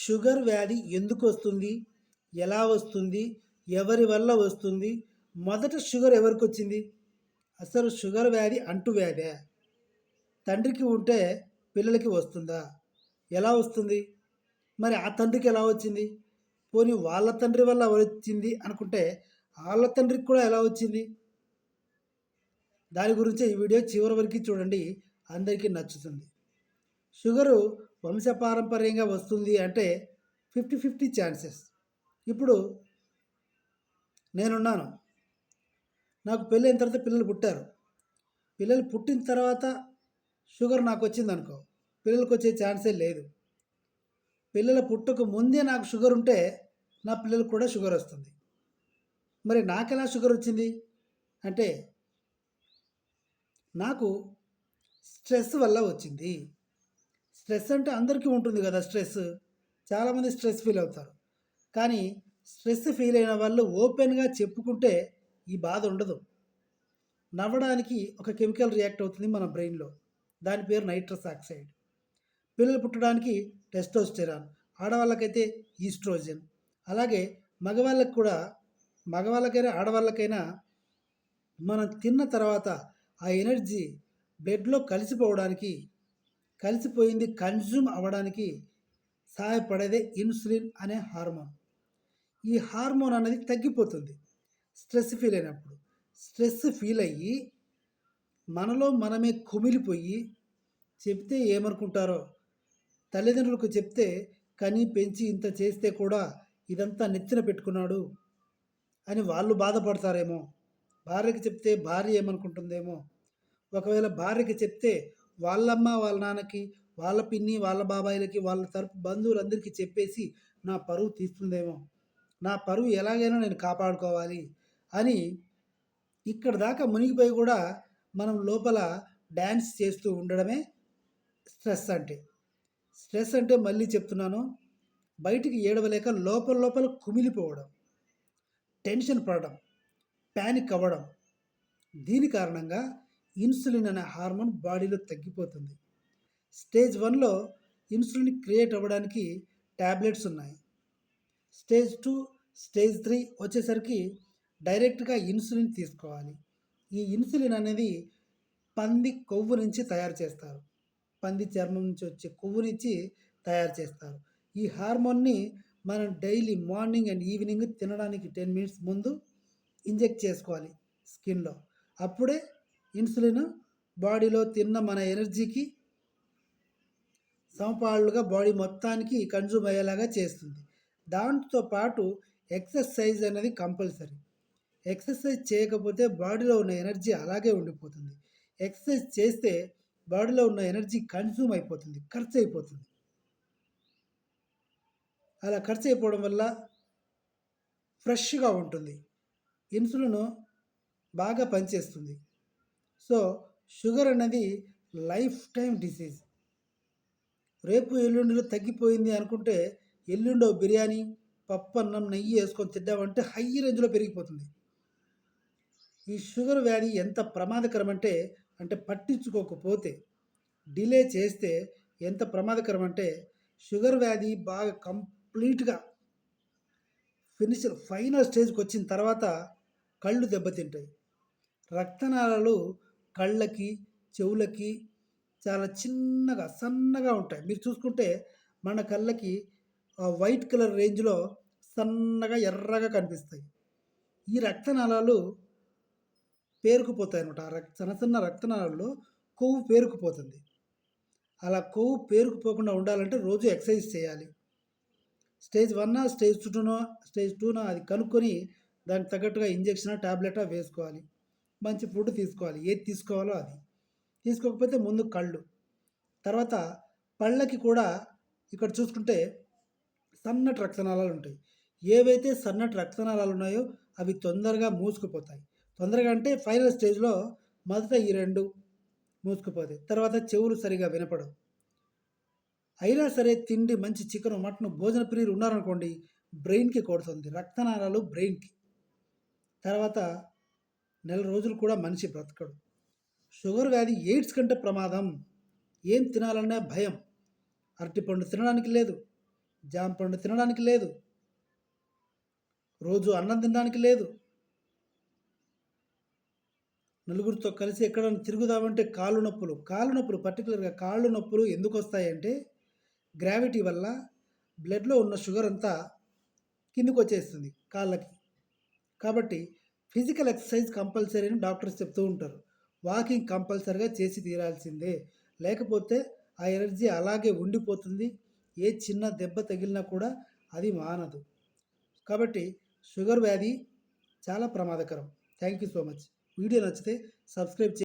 Sugar వ్యాధి ఎందుకు వస్తుంది? ఎలా వస్తుంది? ఎవరి వల్ల వస్తుంది? మొదట షుగర్ ఎవరికొచ్చింది? అసలు షుగర్ వ్యాధి అంటువ్యాధా? తండ్రికి ఉంటే పిల్లలకి వస్తుందా? ఎలా వస్తుంది? మరి ఆ తండ్రికి ఎలా వచ్చింది? పోనీ వాళ్ళ తండ్రి వల్ల వచ్చింది అనుకుంటే ఆళ్ళ తండ్రికి కూడా ఎలా వచ్చింది? దాని గురించే ఈ వీడియో చివరి వరకు చూడండి. అందరికీ నచ్చుతుంది. షుగరు వంశపారంపర్యంగా వస్తుంది అంటే 50-50 ఛాన్సెస్. ఇప్పుడు నేనున్నాను. నాకు పెళ్ళైన తర్వాత పిల్లలు పుట్టారు. పిల్లలు పుట్టిన తర్వాత షుగర్ నాకొచ్చిందనుకో, పిల్లలకొచ్చే ఛాన్సే లేదు. పిల్లలు పుట్టక ముందే నాకు షుగర్ ఉంటే నా పిల్లలకు కూడా షుగర్ వస్తుంది. మరి నాకెలా షుగర్ వచ్చింది? అంటే నాకు స్ట్రెస్ వల్ల వచ్చింది. స్ట్రెస్ అంటే అందరికీ ఉంటుంది కదా స్ట్రెస్. చాలామంది స్ట్రెస్ ఫీల్ అవుతారు. కానీ స్ట్రెస్ ఫీల్ అయిన వాళ్ళు ఓపెన్గా చెప్పుకుంటే ఈ బాధ ఉండదు. నవ్వడానికి ఒక కెమికల్ రియాక్ట్ అవుతుంది మన బ్రెయిన్లో. దాని పేరు నైట్రస్ ఆక్సైడ్. పిల్లలు పుట్టడానికి టెస్టోస్టెరాన్, ఆడవాళ్ళకైతే ఈస్ట్రోజన్. అలాగే మగవాళ్ళకి కూడా, మగవాళ్ళకైనా ఆడవాళ్ళకైనా మనం తిన్న తర్వాత ఆ ఎనర్జీ బ్లడ్లో కలిసిపోయింది కన్జ్యూమ్ అవ్వడానికి సహాయపడేదే ఇన్సులిన్ అనే హార్మోన్. ఈ హార్మోన్ అనేది తగ్గిపోతుంది స్ట్రెస్ ఫీల్ అయినప్పుడు. స్ట్రెస్ ఫీల్ అయ్యి మనలో మనమే కుమిలిపోయి చెప్తే ఏమనుకుంటారో, తల్లిదండ్రులకు చెప్తే కని పెంచి ఇంత చేస్తే కూడా ఇదంతా నెత్తిన పెట్టుకున్నాడు అని వాళ్ళు బాధపడతారేమో. భార్యకి చెప్తే భార్య ఏమనుకుంటుందేమో. ఒకవేళ భార్యకి చెప్తే వాళ్ళమ్మ వాళ్ళ నాన్నకి, వాళ్ళ పిన్ని వాళ్ళ బాబాయిలకి, వాళ్ళ తరపు బంధువులందరికీ చెప్పేసి నా పరువు తీస్తుందేమో. నా పరువు ఎలాగైనా నేను కాపాడుకోవాలి అని ఇక్కడ దాకా మునిగిపోయి కూడా మనం లోపల డ్యాన్స్ చేస్తూ ఉండడమే స్ట్రెస్ అంటే. స్ట్రెస్ అంటే మళ్ళీ చెప్తున్నాను, బయటికి ఏడవలేక లోపల లోపల కుమిలిపోవడం, టెన్షన్ పడడం, ప్యానిక్ అవ్వడం. దీని కారణంగా ఇన్సులిన్ అనే హార్మోన్ బాడీలో తగ్గిపోతుంది. స్టేజ్ 1లో ఇన్సులిన్ క్రియేట్ అవ్వడానికి ట్యాబ్లెట్స్ ఉన్నాయి. స్టేజ్ 2, స్టేజ్ 3 వచ్చేసరికి డైరెక్ట్గా ఇన్సులిన్ తీసుకోవాలి. ఈ ఇన్సులిన్ అనేది పంది కొవ్వు నుంచి తయారు చేస్తారు. పంది చర్మం నుంచి వచ్చే కొవ్వునిచ్చి తయారు చేస్తారు. ఈ హార్మోన్ని మనం డైలీ మార్నింగ్ అండ్ ఈవినింగ్ తినడానికి 10 మినిట్స్ ముందు ఇంజెక్ట్ చేసుకోవాలి స్కిన్లో. అప్పుడే ఇన్సులిన్ బాడీలో తిన్న మన ఎనర్జీకి సమపాళ్ళుగా బాడీ మొత్తానికి కన్జ్యూమ్ అయ్యేలాగా చేస్తుంది. దాంతో పాటు ఎక్సర్సైజ్ అనేది కంపల్సరీ. ఎక్సర్సైజ్ చేయకపోతే బాడీలో ఉన్న ఎనర్జీ అలాగే ఉండిపోతుంది. ఎక్సర్సైజ్ చేస్తే బాడీలో ఉన్న ఎనర్జీ కన్జ్యూమ్ అయిపోతుంది, ఖర్చు అయిపోతుంది. అలా ఖర్చు అయిపోవడం వల్ల ఫ్రెష్గా ఉంటుంది. ఇన్సులిన్ బాగా పనిచేస్తుంది. సో షుగర్ అనేది లైఫ్ టైం డిసీజ్. రేపు ఎల్లుండిలో తగ్గిపోయింది అనుకుంటే ఎల్లుండో బిర్యానీ, పప్పు అన్నం, నెయ్యి వేసుకొని తిద్దామంటే హై రేంజ్లో పెరిగిపోతుంది. ఈ షుగర్ వ్యాధి ఎంత ప్రమాదకరం అంటే పట్టించుకోకపోతే, డిలే చేస్తే ఎంత ప్రమాదకరం అంటే షుగర్ వ్యాధి బాగా కంప్లీట్గా ఫైనల్ స్టేజ్కి వచ్చిన తర్వాత కళ్ళు దెబ్బతింటాయి. రక్తనాళాలు కళ్ళకి, చెవులకి చాలా చిన్నగా సన్నగా ఉంటాయి. మీరు చూసుకుంటే మన కళ్ళకి వైట్ కలర్ రేంజ్లో సన్నగా ఎర్రగా కనిపిస్తాయి. ఈ రక్తనాళాలు పేరుకుపోతాయి అనమాట. సన్న సన్న రక్తనాళాల్లో కొవ్వు పేరుకుపోతుంది. అలా కొవ్వు పేరుకుపోకుండా ఉండాలంటే రోజు ఎక్సర్సైజ్ చేయాలి. స్టేజ్ 1 స్టేజ్ 2 స్టేజ్ 2 అది కనుక్కొని దానికి తగ్గట్టుగా ఇంజెక్షనా టాబ్లెటా వేసుకోవాలి. మంచి ఫుడ్ తీసుకోవాలి. ఏది తీసుకోవాలో అది తీసుకోకపోతే ముందు కళ్ళు, తర్వాత పళ్ళకి కూడా ఇక్కడ చూసుకుంటే సన్నటి రక్తనాళాలు ఉంటాయి. ఏవైతే సన్నటి రక్తనాళాలు ఉన్నాయో అవి తొందరగా మూసుకుపోతాయి. తొందరగా అంటే ఫైనల్ స్టేజ్లో మొదట ఈ 2 మూసుకుపోతాయి. తర్వాత చెవులు సరిగా వినపడవు. అయినా సరే తిండి మంచి చికెన్, మటన్, భోజన ప్రియులు ఉన్నారనుకోండి, బ్రెయిన్కి కొడుతుంది. రక్తనాళాలు బ్రెయిన్కి. తర్వాత నెల రోజులు కూడా మనిషి బ్రతకడు. షుగర్ వ్యాధి ఎయిడ్స్ కంటే ప్రమాదం. ఏం తినాలన్నా భయం. అరటిపండు తినడానికి లేదు, జామ పండు తినడానికి లేదు, రోజు అన్నం తినడానికి లేదు, నలుగురితో కలిసి ఎక్కడైనా తిరుగుదామంటే కాళ్ళు నొప్పులు పర్టికులర్గా కాళ్ళు నొప్పులు ఎందుకు వస్తాయంటే గ్రావిటీ వల్ల బ్లడ్లో ఉన్న షుగర్ అంతా కిందికి వచ్చేస్తుంది కాళ్ళకి. కాబట్టి ఫిజికల్ ఎక్సర్సైజ్ కంపల్సరీ అని డాక్టర్స్ చెప్తూ ఉంటారు. వాకింగ్ కంపల్సరీగా చేసి తీరాల్సిందే. లేకపోతే ఆ ఎనర్జీ అలాగే ఉండిపోతుంది. ఏ చిన్న దెబ్బ తగిలినా కూడా అది మానదు. కాబట్టి షుగర్ వ్యాధి చాలా ప్రమాదకరం. Thank you so much. Video నచ్చితే సబ్స్క్రైబ్